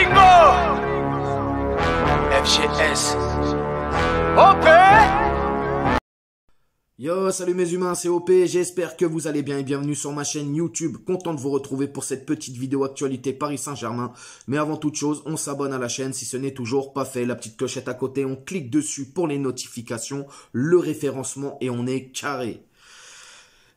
Bingo! FGS. OP! Yo, salut mes humains, c'est OP, j'espère que vous allez bien et bienvenue sur ma chaîne YouTube. Content de vous retrouver pour cette petite vidéo actualité Paris Saint-Germain. Mais avant toute chose, on s'abonne à la chaîne si ce n'est toujours pas fait. La petite clochette à côté, on clique dessus pour les notifications, le référencement et on est carré.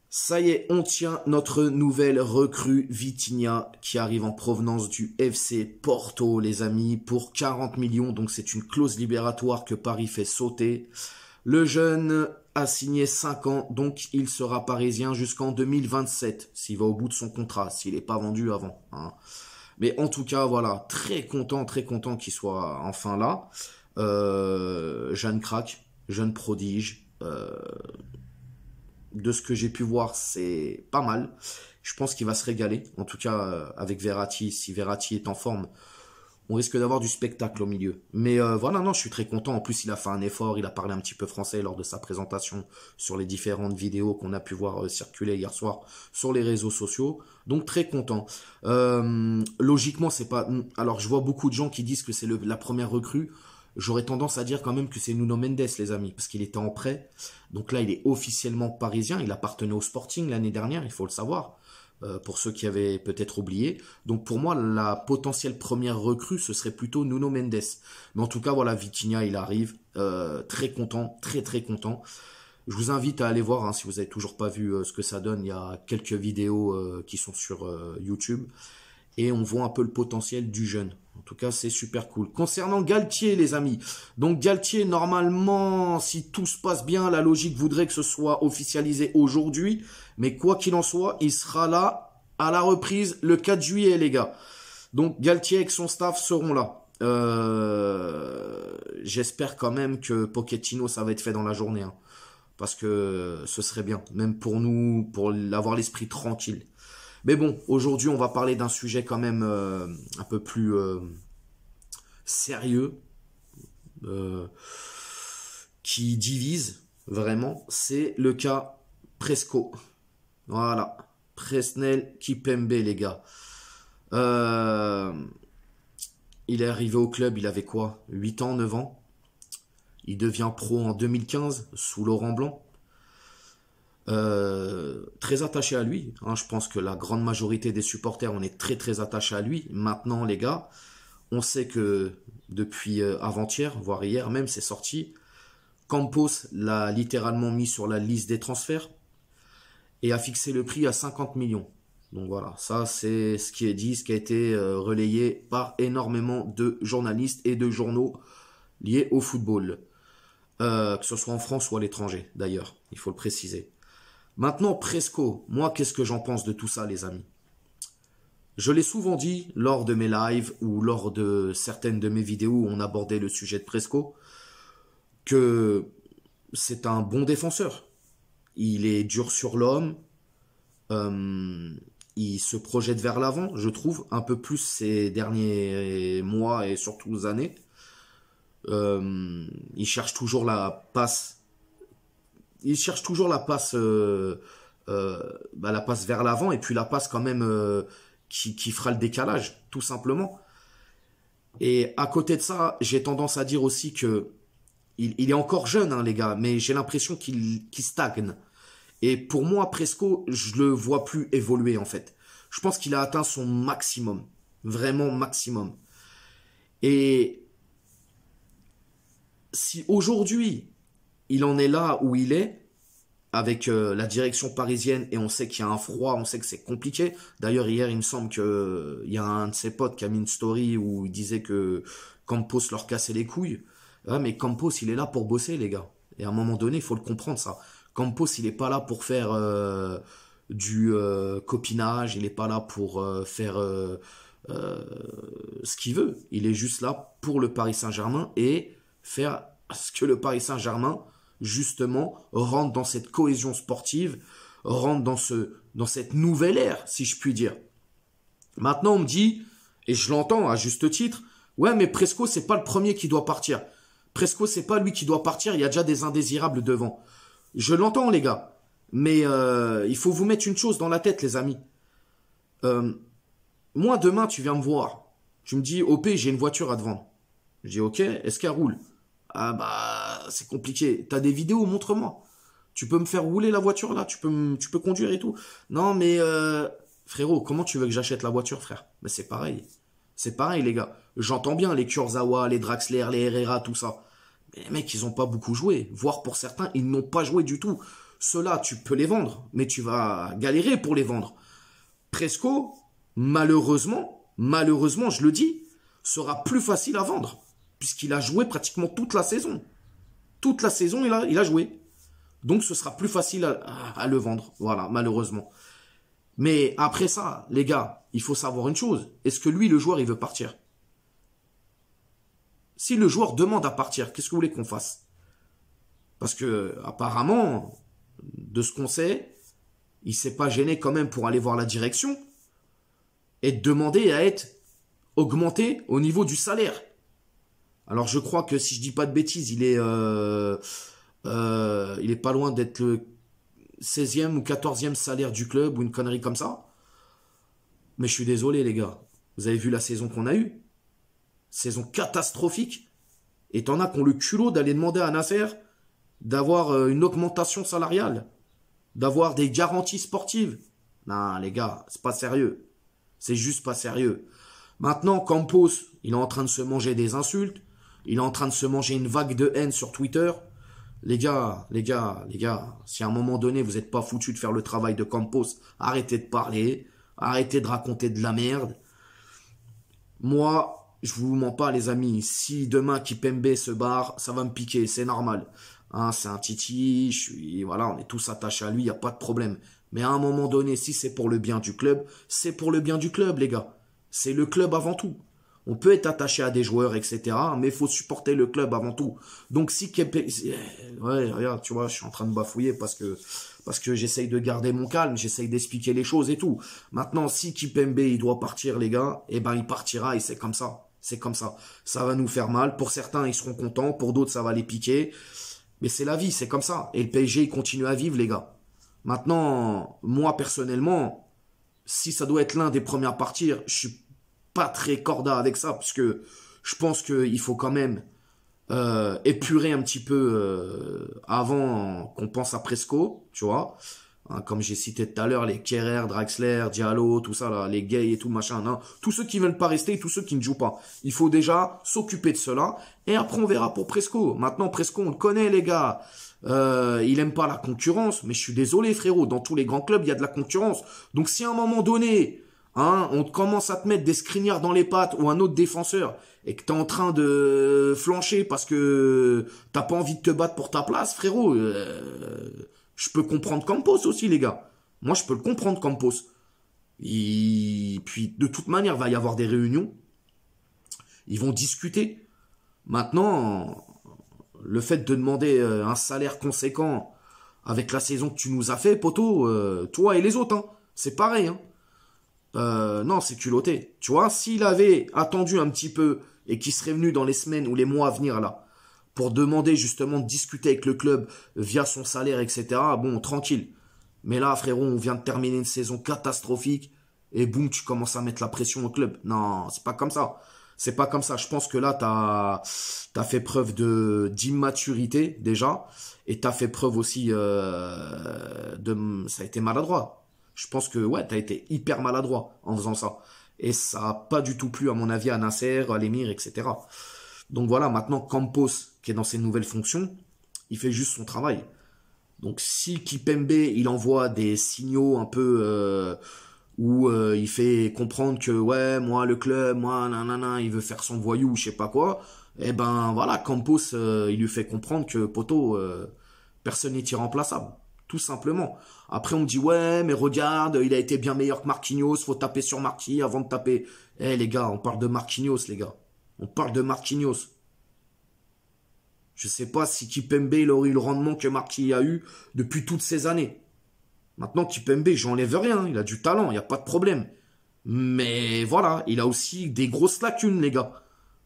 Ça y est, on tient notre nouvelle recrue Vitinha qui arrive en provenance du FC Porto, les amis, pour 40 millions. Donc c'est une clause libératoire que Paris fait sauter. Le jeune a signé 5 ans, donc il sera parisien jusqu'en 2027, s'il va au bout de son contrat, s'il n'est pas vendu avant. Hein. Mais en tout cas, voilà, très content qu'il soit enfin là. Jeune crack, jeune prodige. De ce que j'ai pu voir, c'est pas mal. Je pense qu'il va se régaler. En tout cas, avec Verratti, si Verratti est en forme, on risque d'avoir du spectacle au milieu. Mais voilà, non, je suis très content. En plus, il a fait un effort. Il a parlé un petit peu français lors de sa présentation sur les différentes vidéos qu'on a pu voir circuler hier soir sur les réseaux sociaux. Donc, très content. Logiquement, c'est pas... Alors, je vois beaucoup de gens qui disent que c'est la première recrue. J'aurais tendance à dire quand même que c'est Nuno Mendes, les amis, parce qu'il était en prêt. Donc là, il est officiellement parisien. Il appartenait au Sporting l'année dernière, il faut le savoir, pour ceux qui avaient peut-être oublié. Donc pour moi, la potentielle première recrue, ce serait plutôt Nuno Mendes. Mais en tout cas, voilà, Vitinha, il arrive. Très content, très content. Je vous invite à aller voir, hein, si vous n'avez toujours pas vu ce que ça donne. Il y a quelques vidéos qui sont sur YouTube. Et on voit un peu le potentiel du jeune. En tout cas, c'est super cool. Concernant Galtier, les amis. Donc Galtier, normalement, si tout se passe bien, la logique voudrait que ce soit officialisé aujourd'hui. Mais quoi qu'il en soit, il sera là à la reprise le 4 juillet, les gars. Donc Galtier avec son staff seront là. J'espère quand même que Pochettino, ça va être fait dans la journée. Hein, parce que ce serait bien. Même pour nous, pour avoir l'esprit tranquille. Mais bon, aujourd'hui, on va parler d'un sujet quand même un peu plus sérieux, qui divise vraiment. C'est le cas Presco. Voilà, Presnel Kimpembe, les gars. Il est arrivé au club, il avait quoi? 8 ans, 9 ans. Il devient pro en 2015, sous Laurent Blanc. Très attaché à lui, hein, je pense que la grande majorité des supporters, on est très attaché à lui. Maintenant, les gars, on sait que depuis avant-hier, voire hier même, c'est sorti. Campos l'a littéralement mis sur la liste des transferts et a fixé le prix à 50 millions. Donc voilà, ça c'est ce qui est dit, ce qui a été relayé par énormément de journalistes et de journaux liés au football. Que ce soit en France ou à l'étranger, d'ailleurs, il faut le préciser. Maintenant, Presco, moi, qu'est-ce que j'en pense de tout ça, les amis? Je l'ai souvent dit lors de mes lives ou lors de certaines de mes vidéos où on abordait le sujet de Presco, que c'est un bon défenseur. Il est dur sur l'homme, il se projette vers l'avant, je trouve, un peu plus ces derniers mois et surtout années. Il cherche toujours la passe. Il cherche toujours la passe, la passe vers l'avant et puis la passe quand même qui fera le décalage, tout simplement. Et à côté de ça, j'ai tendance à dire aussi que il est encore jeune, hein, les gars, mais j'ai l'impression qu'il stagne. Et pour moi, Presco, je le vois plus évoluer en fait. Je pense qu'il a atteint son maximum, vraiment maximum. Et si aujourd'hui il en est là où il est, avec la direction parisienne, et on sait qu'il y a un froid, on sait que c'est compliqué. D'ailleurs, hier, il me semble qu'il y a un de ses potes qui a mis une story où il disait que Campos leur cassait les couilles. Ouais, mais Campos, il est là pour bosser, les gars. Et à un moment donné, il faut le comprendre, ça. Campos, il n'est pas là pour faire du copinage, il n'est pas là pour faire ce qu'il veut. Il est juste là pour le Paris Saint-Germain et faire ce que le Paris Saint-Germain, justement, rentre dans cette cohésion sportive, rentre dans cette nouvelle ère, si je puis dire. Maintenant, on me dit, et je l'entends à juste titre, ouais, mais Presco, c'est pas le premier qui doit partir. Presco, c'est pas lui qui doit partir, il y a déjà des indésirables devant. Je l'entends, les gars, mais il faut vous mettre une chose dans la tête, les amis. Moi, demain, tu viens me voir. Tu me dis, OP, j'ai une voiture à te vendre. Je dis, ok, est-ce qu'elle roule? Ah bah, c'est compliqué. T'as des vidéos, montre-moi. Tu peux me faire rouler la voiture là, tu peux conduire et tout. Non mais frérot, comment tu veux que j'achète la voiture, frère? Mais c'est pareil. C'est pareil les gars. J'entends bien les Kurzawa, les Draxler, les Herrera, tout ça. Mais les mecs, ils ont pas beaucoup joué. Voire pour certains, ils n'ont pas joué du tout. Ceux-là, tu peux les vendre, mais tu vas galérer pour les vendre. Presco, malheureusement, je le dis, sera plus facile à vendre. Puisqu'il a joué pratiquement toute la saison. Toute la saison, il a joué. Donc ce sera plus facile à le vendre. Voilà, malheureusement. Mais après ça, les gars, il faut savoir une chose. Est-ce que lui, le joueur, il veut partir? Si le joueur demande à partir, qu'est-ce que vous voulez qu'on fasse? Parce que apparemment, de ce qu'on sait, il s'est pas gêné quand même pour aller voir la direction et demander à être augmenté au niveau du salaire. Alors je crois que si je dis pas de bêtises, il est pas loin d'être le 16e ou 14e salaire du club ou une connerie comme ça. Mais je suis désolé les gars. Vous avez vu la saison qu'on a eue? Saison catastrophique. Et t'en as qui ont le culot d'aller demander à Nasser d'avoir une augmentation salariale. D'avoir des garanties sportives. Non les gars, c'est pas sérieux. C'est juste pas sérieux. Maintenant, Campos, il est en train de se manger des insultes. Il est en train de se manger une vague de haine sur Twitter. Les gars, si à un moment donné, vous n'êtes pas foutus de faire le travail de Campos, arrêtez de parler, arrêtez de raconter de la merde. Moi, je vous mens pas, les amis. Si demain Kipembe se barre, ça va me piquer, c'est normal. Hein, c'est un titi, voilà, on est tous attachés à lui, il n'y a pas de problème. Mais à un moment donné, si c'est pour le bien du club, c'est pour le bien du club, les gars. C'est le club avant tout. On peut être attaché à des joueurs, etc. Mais il faut supporter le club avant tout. Donc si Kipembe... Ouais, regarde, tu vois, je suis en train de bafouiller parce que j'essaye de garder mon calme, j'essaye d'expliquer les choses et tout. Maintenant, si Kipembe, il doit partir, les gars, eh ben il partira et c'est comme ça. C'est comme ça. Ça va nous faire mal. Pour certains, ils seront contents. Pour d'autres, ça va les piquer. Mais c'est la vie, c'est comme ça. Et le PSG, il continue à vivre, les gars. Maintenant, moi, personnellement, si ça doit être l'un des premiers à partir, je suis pas très corda avec ça, parce que je pense qu'il faut quand même épurer un petit peu avant qu'on pense à Presco, tu vois. Hein, comme j'ai cité tout à l'heure, les Kerrer, Draxler, Diallo, tout ça, là, les gays et tout, machin. Hein, tous ceux qui veulent pas rester et tous ceux qui ne jouent pas. Il faut déjà s'occuper de cela. Et après, on verra pour Presco. Maintenant, Presco, on le connaît, les gars. Il aime pas la concurrence. Mais je suis désolé, frérot. Dans tous les grands clubs, il y a de la concurrence. Donc, si à un moment donné... Hein, on commence à te mettre des skriniards dans les pattes ou un autre défenseur et que t'es en train de flancher parce que t'as pas envie de te battre pour ta place, frérot, je peux comprendre Campos aussi, les gars. Moi, je peux le comprendre, Campos. Puis, de toute manière, il va y avoir des réunions. Ils vont discuter. Maintenant, le fait de demander un salaire conséquent avec la saison que tu nous as fait, poto, toi et les autres, hein, c'est pareil, hein. Non, c'est culotté. Tu vois, s'il avait attendu un petit peu et qu'il serait venu dans les semaines ou les mois à venir là, pour demander justement de discuter avec le club via son salaire, etc., bon, tranquille. Mais là, frérot, on vient de terminer une saison catastrophique et boum, tu commences à mettre la pression au club. Non, c'est pas comme ça. C'est pas comme ça. Je pense que là, t'as fait preuve d'immaturité déjà et t'as fait preuve aussi ça a été maladroit. Je pense que, ouais, t'as été hyper maladroit en faisant ça. Et ça n'a pas du tout plu, à mon avis, à Nasser, à l'émir, etc. Donc voilà, maintenant, Campos, qui est dans ses nouvelles fonctions, il fait juste son travail. Donc si Kipembe, il envoie des signaux un peu où il fait comprendre que, ouais, moi, le club, moi, nanana, il veut faire son voyou, je sais pas quoi, eh ben voilà, Campos, il lui fait comprendre que, poto, personne n'est irremplaçable. Tout simplement. Après, on me dit, ouais, mais regarde, il a été bien meilleur que Marquinhos, faut taper sur Marquis avant de taper. Eh, les gars, on parle de Marquinhos, les gars. On parle de Marquinhos. Je sais pas si Kipembe, il aurait eu le rendement que Marquis a eu depuis toutes ces années. Maintenant, Kipembe, j'enlève rien, il a du talent, il n'y a pas de problème. Mais voilà, il a aussi des grosses lacunes, les gars.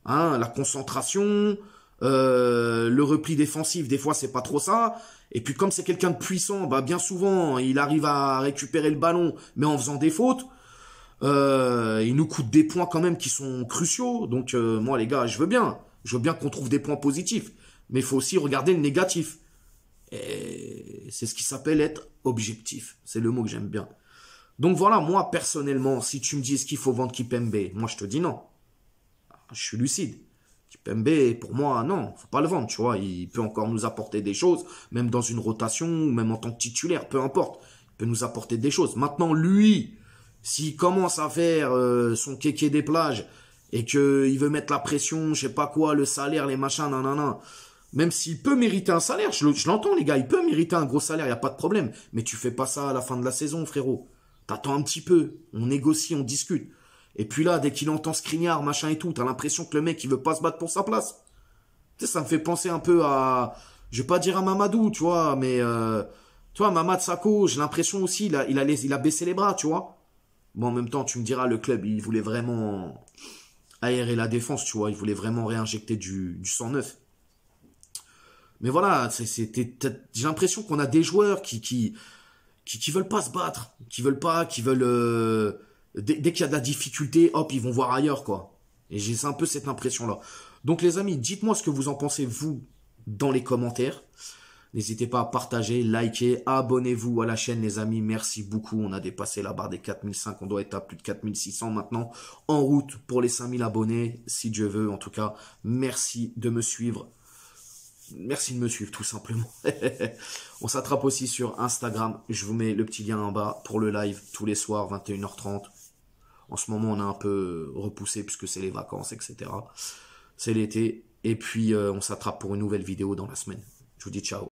Hein, la concentration, le repli défensif, des fois, c'est pas trop ça. Et puis comme c'est quelqu'un de puissant, bah bien souvent, il arrive à récupérer le ballon, mais en faisant des fautes. Il nous coûte des points quand même qui sont cruciaux. Donc moi les gars, je veux bien. Je veux bien qu'on trouve des points positifs. Mais il faut aussi regarder le négatif. Et c'est ce qui s'appelle être objectif. C'est le mot que j'aime bien. Donc voilà, moi personnellement, si tu me dis est-ce qu'il faut vendre Kipembe, moi je te dis non. Je suis lucide. Kipembe, pour moi, non, faut pas le vendre, tu vois. Il peut encore nous apporter des choses, même dans une rotation, même en tant que titulaire, peu importe. Il peut nous apporter des choses. Maintenant, lui, s'il commence à faire son kéké des plages et qu'il veut mettre la pression, je sais pas quoi, le salaire, les machins, nanana, même s'il peut mériter un salaire, je l'entends les gars, il peut mériter un gros salaire, il n'y a pas de problème. Mais tu fais pas ça à la fin de la saison, frérot. T'attends un petit peu, on négocie, on discute. Et puis là, dès qu'il entend Skriniar, machin et tout, t'as l'impression que le mec, il veut pas se battre pour sa place. Tu sais, ça me fait penser un peu à... Je vais pas dire à Mamadou, tu vois, mais... tu vois, Mamad Sakho, j'ai l'impression aussi, il a baissé les bras, tu vois. Bon, en même temps, tu me diras, le club, il voulait vraiment aérer la défense, tu vois. Il voulait vraiment réinjecter du sang neuf. Mais voilà, j'ai l'impression qu'on a des joueurs qui veulent pas se battre, qui veulent... Dès qu'il y a de la difficulté, hop, ils vont voir ailleurs, quoi. Et j'ai un peu cette impression-là. Donc les amis, dites-moi ce que vous en pensez, vous, dans les commentaires. N'hésitez pas à partager, liker, abonnez-vous à la chaîne, les amis. Merci beaucoup. On a dépassé la barre des 4005. On doit être à plus de 4600 maintenant. En route pour les 5000 abonnés, si Dieu veut. En tout cas, merci de me suivre. Merci de me suivre, tout simplement. On s'attrape aussi sur Instagram. Je vous mets le petit lien en bas pour le live tous les soirs, 21h30. En ce moment, on a un peu repoussé puisque c'est les vacances, etc. C'est l'été. Et puis, on s'attrape pour une nouvelle vidéo dans la semaine. Je vous dis ciao.